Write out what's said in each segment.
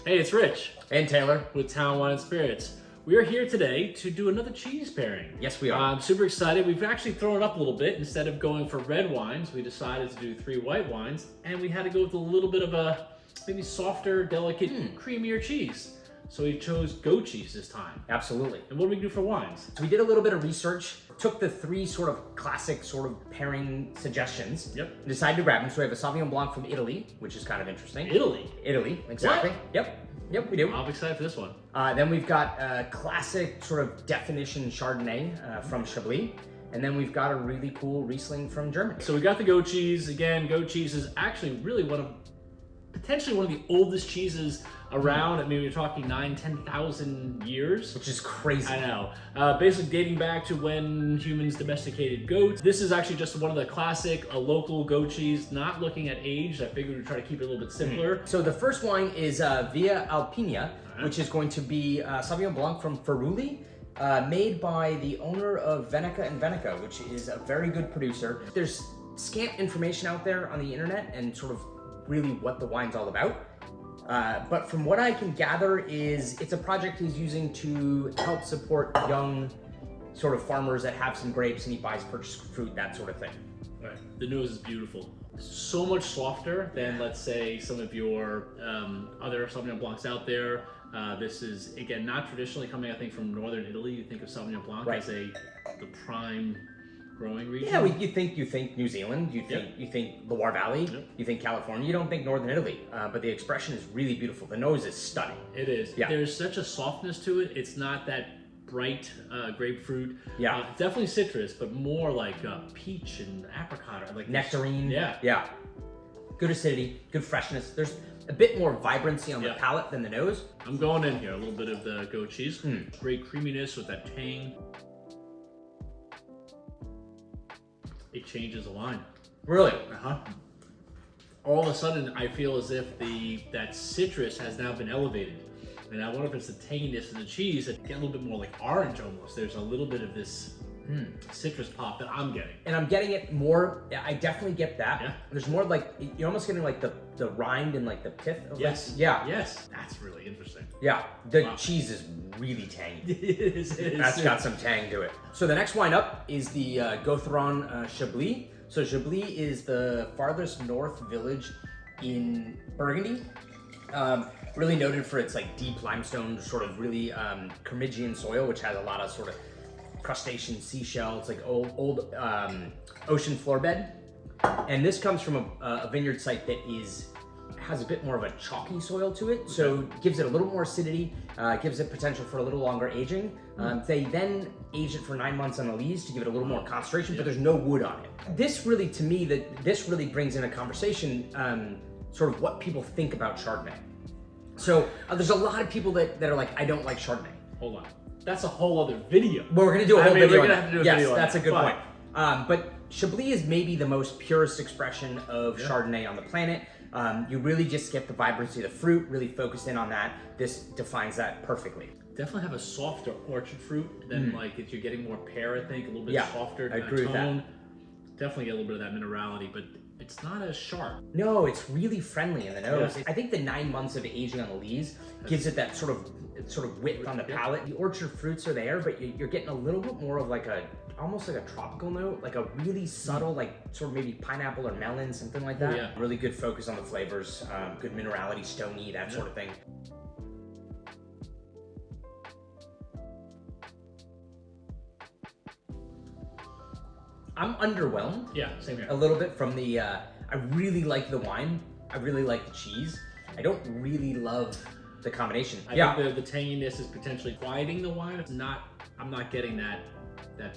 Hey, it's Rich And Taylor. with Town Wine and Spirits. We are here today to do another cheese pairing. Yes, we are. I'm super excited. We've actually thrown it up a little bit. Instead of going for red wines, we decided to do 3 white wines, and we had to go with a little bit of a maybe softer, delicate, creamier cheese. So we chose goat cheese this time. Absolutely. And what do we do for wines? So we did a little bit of research, took the 3 sort of classic sort of pairing suggestions. Yep. And decided to grab them. So we have a Sauvignon Blanc from Italy, which is kind of interesting. Italy, exactly. What? Yep, we do. I'm excited for this one. Then we've got a classic sort of definition Chardonnay from Chablis. And then we've got a really cool Riesling from Germany. So we got the goat cheese. Again, goat cheese is actually really potentially one of the oldest cheeses around. I mean, we're talking 10,000 years. Which is crazy. I know. Basically dating back to when humans domesticated goats. This is actually just one of the classic local goat cheese, not looking at age. I figured we'd try to keep it a little bit simpler. So the first wine is Via Alpina, which is going to be Sauvignon Blanc from Friuli, made by the owner of Veneca and Veneca, which is a very good producer. There's scant information out there on the internet and sort of really what the wine's all about. But from what I can gather is it's a project he's using to help support young sort of farmers that have some grapes and he buys purchased fruit, that sort of thing. Right. The nose is beautiful. So much softer than, let's say, some of your other Sauvignon Blancs out there. This is, again, not traditionally coming, I think, from northern Italy. You think of Sauvignon Blanc as the prime growing region. Yeah, you think New Zealand, you think Loire Valley, you think California. You don't think Northern Italy, but the expression is really beautiful. The nose is stunning. It is. Yeah. There's such a softness to it. It's not that bright grapefruit. Yeah. Definitely citrus, but more like peach and apricot, or like Nectarine. Yeah. Good acidity, good freshness. There's a bit more vibrancy on the palate than the nose. I'm going in here a little bit of the goat cheese. Great creaminess with that tang. It changes the wine. Really? All of a sudden, I feel as if that citrus has now been elevated. And I wonder if it's the tanginess of the cheese that get a little bit more like orange almost. There's a little bit of this citrus pop that I'm getting. And I'm getting it more, I definitely get that. Yeah. There's more like, you're almost getting like the rind and like the pith of Yes. Yes. That's really interesting. Yeah. The cheese is really tangy. It is. That's got some tang to it. So the next wine up is the Gautheron Chablis. So Chablis is the farthest north village in Burgundy. Really noted for its like deep limestone, sort of really Cormigian soil, which has a lot of sort of crustacean seashell. It's like old ocean floor bed. And this comes from a vineyard site that has a bit more of a chalky soil to it, so gives it a little more acidity, gives it potential for a little longer aging. They then age it for 9 months on a lees to give it a little more concentration, but there's no wood on it. This really, to me, this really brings in a conversation, sort of what people think about Chardonnay. So there's a lot of people that are like, I don't like Chardonnay. Hold on. That's a whole other video. Well, we're gonna do a whole video. We're gonna have to do a video. Yes, that's a good point. But Chablis is maybe the most purest expression of Chardonnay on the planet. You really just get the vibrancy of the fruit, really focused in on that. This defines that perfectly. Definitely have a softer orchard fruit than like if you're getting more pear, I think, a little bit softer I agree with that. Definitely get a little bit of that minerality, but it's not as sharp. No, it's really friendly in the nose. I think the 9 months of aging on the lees gives it that sort of width on the palate. The orchard fruits are there, but you're getting a little bit more of like almost like a tropical note, like a really subtle, like sort of maybe pineapple or melon, something like that. Yeah. Really good focus on the flavors, good minerality, stony, that sort of thing. I'm underwhelmed. Yeah, same here. A little bit from the, I really like the wine. I really like the cheese. I don't really love the combination. I think the tanginess is potentially quieting the wine. I'm not getting that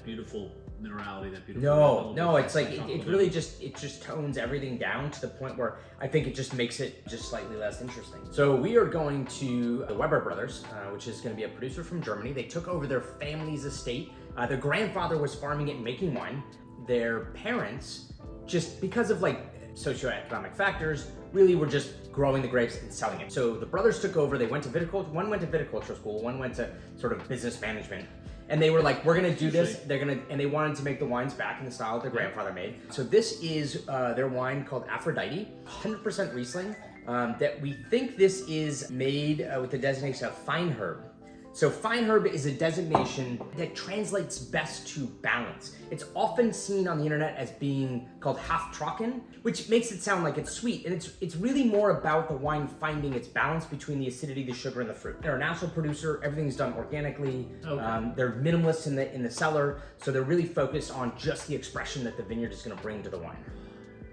beautiful minerality, that beautiful. No, it's like it really just tones everything down to the point where I think it just makes it just slightly less interesting. So we are going to the Weber brothers, which is going to be a producer from Germany. They took over their family's estate. Their grandfather was farming it and making wine. Their parents, just because of like socioeconomic factors, really were just growing the grapes and selling it. So the brothers took over. They went to viticulture. One went to viticulture school. One went to sort of business management. And they were like, we're gonna do this. And they wanted to make the wines back in the style that their grandfather made. So this is their wine called Aphrodite, 100% Riesling. that we think this is made with the designation of fine herb. So fine herb is a designation that translates best to balance. It's often seen on the internet as being called half trocken, which makes it sound like it's sweet. And it's really more about the wine finding its balance between the acidity, the sugar, and the fruit. They're a natural producer. Everything's done organically. Okay. They're minimalists in the cellar. So they're really focused on just the expression that the vineyard is going to bring to the wine.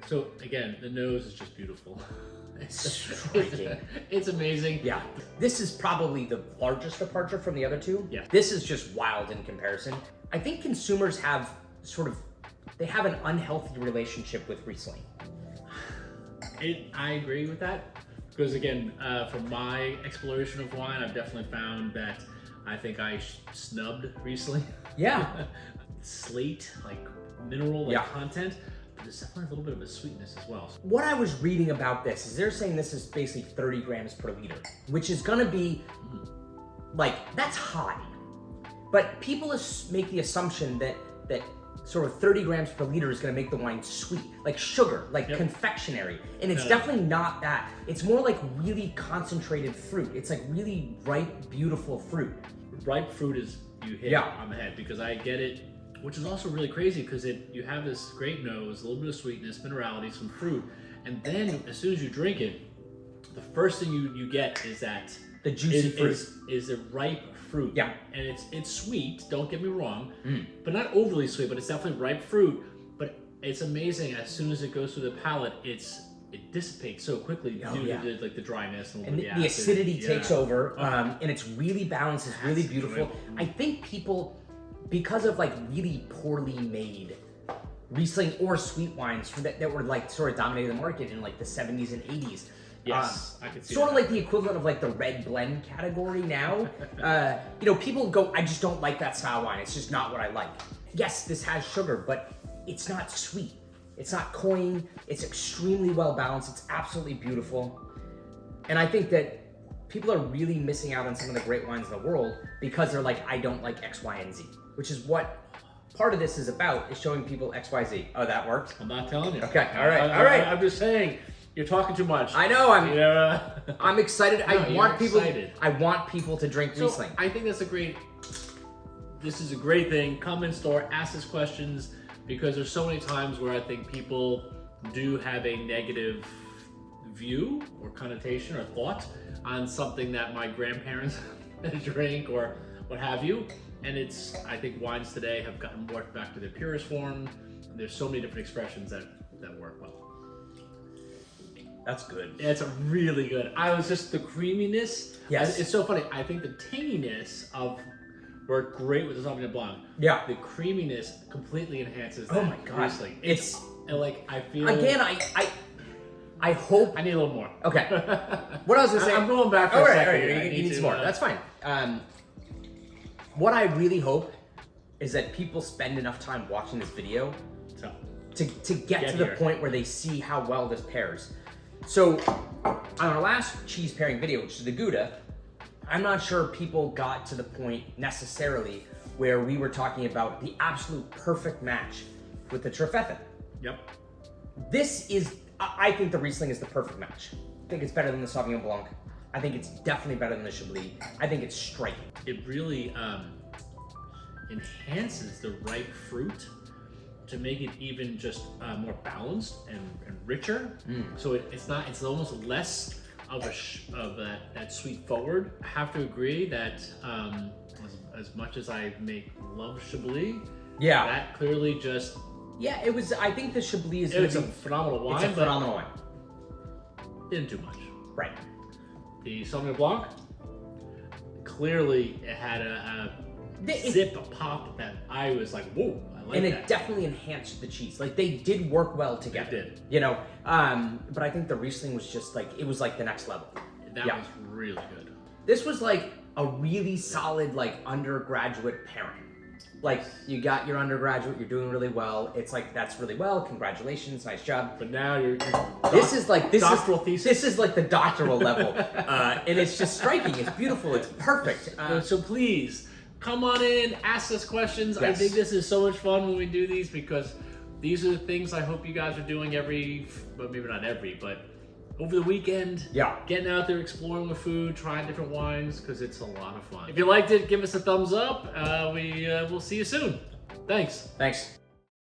So again, the nose is just beautiful. Striking. It's amazing. Yeah. This is probably the largest departure from the other two. Yeah. This is just wild in comparison. I think consumers have they have an unhealthy relationship with Riesling. I agree with that. Because again, from my exploration of wine, I've definitely found that I think I snubbed Riesling. Yeah. Slate, like mineral Yeah. content. There's definitely a little bit of a sweetness as well. What I was reading about this is they're saying this is basically 30 grams per liter, which is gonna be like, that's high. But people make the assumption that sort of 30 grams per liter is gonna make the wine sweet, like sugar, like confectionery. And it's definitely not that. It's more like really concentrated fruit. It's like really ripe, beautiful fruit. Ripe fruit is, you hit on the head, because I get it. Which is also really crazy because you have this great nose, a little bit of sweetness, minerality, some fruit, and then as soon as you drink it, the first thing you get is that the juicy fruit is a ripe fruit. Yeah, and it's sweet. Don't get me wrong, but not overly sweet. But it's definitely ripe fruit. But it's amazing as soon as it goes through the palate, it dissipates so quickly due to like the dryness and the acidity takes over, and it's really balanced. It's really beautiful. I think people, because of like really poorly made Riesling or sweet wines that were like sort of dominating the market in like the 70s and 80s. Yes, I could see sort that. of like the equivalent of like the red blend category now. People go, I just don't like that style wine. It's just not what I like. Yes, this has sugar, but it's not sweet. It's not cloying. It's extremely well balanced. It's absolutely beautiful. And I think that people are really missing out on some of the great wines in the world because they're like, I don't like X, Y, and Z. Which is what part of this is about, is showing people X, Y, Z. Oh, that worked? I'm not telling you. Okay, all right. I'm just saying, you're talking too much. I know, I'm excited. No, I want excited. people to drink So Riesling. I think this is a great thing. Come in store, ask us questions, because there's so many times where I think people do have a negative view or connotation or thought on something that my grandparents drink or what have you. And I think wines today have gotten more back to their purest form. There's so many different expressions that work well. That's good. It's really good. The creaminess. Yes. It's so funny. I think the tanginess worked great with the Sauvignon Blanc. Yeah. The creaminess completely enhances that. Oh my God. Riesling. It's like, I feel. Again, I hope. I need a little more. Okay. What I was gonna say. I'm going back for a second. All right. You need some more. That's fine. What I really hope is that people spend enough time watching this video to get to the point where they see how well this pairs. So on our last cheese pairing video, which is the Gouda, I'm not sure people got to the point necessarily where we were talking about the absolute perfect match with the Trefethen. Yep. I think the Riesling is the perfect match. I think it's better than the Sauvignon Blanc. I think it's definitely better than the Chablis. I think it's striking. It really enhances the ripe fruit to make it even just more balanced and richer. So it's almost less of that sweet forward. I have to agree that as much as I love Chablis, that clearly just it was. I think the Chablis is a phenomenal wine. It's a phenomenal wine. Didn't do much. Right. The Sauvignon Blanc, clearly it had a pop that I was like, whoa, I like that. And it definitely enhanced the cheese. Like, they did work well together. It did. But I think the Riesling was just like, it was like the next level. That was really good. This was like a really solid, like, undergraduate pairing. Like, you got your undergraduate, you're doing really well. It's like, that's really well, congratulations, nice job. But now you're this is like doctoral thesis. This is like the doctoral level, and it's just striking. It's beautiful. It's perfect. So please come on in, ask us questions. Yes. I think this is so much fun when we do these, because these are the things I hope you guys are doing maybe not every, but over the weekend. Yeah. Getting out there, exploring with food, trying different wines, because it's a lot of fun. If you liked it, give us a thumbs up. We'll see you soon. Thanks. Thanks.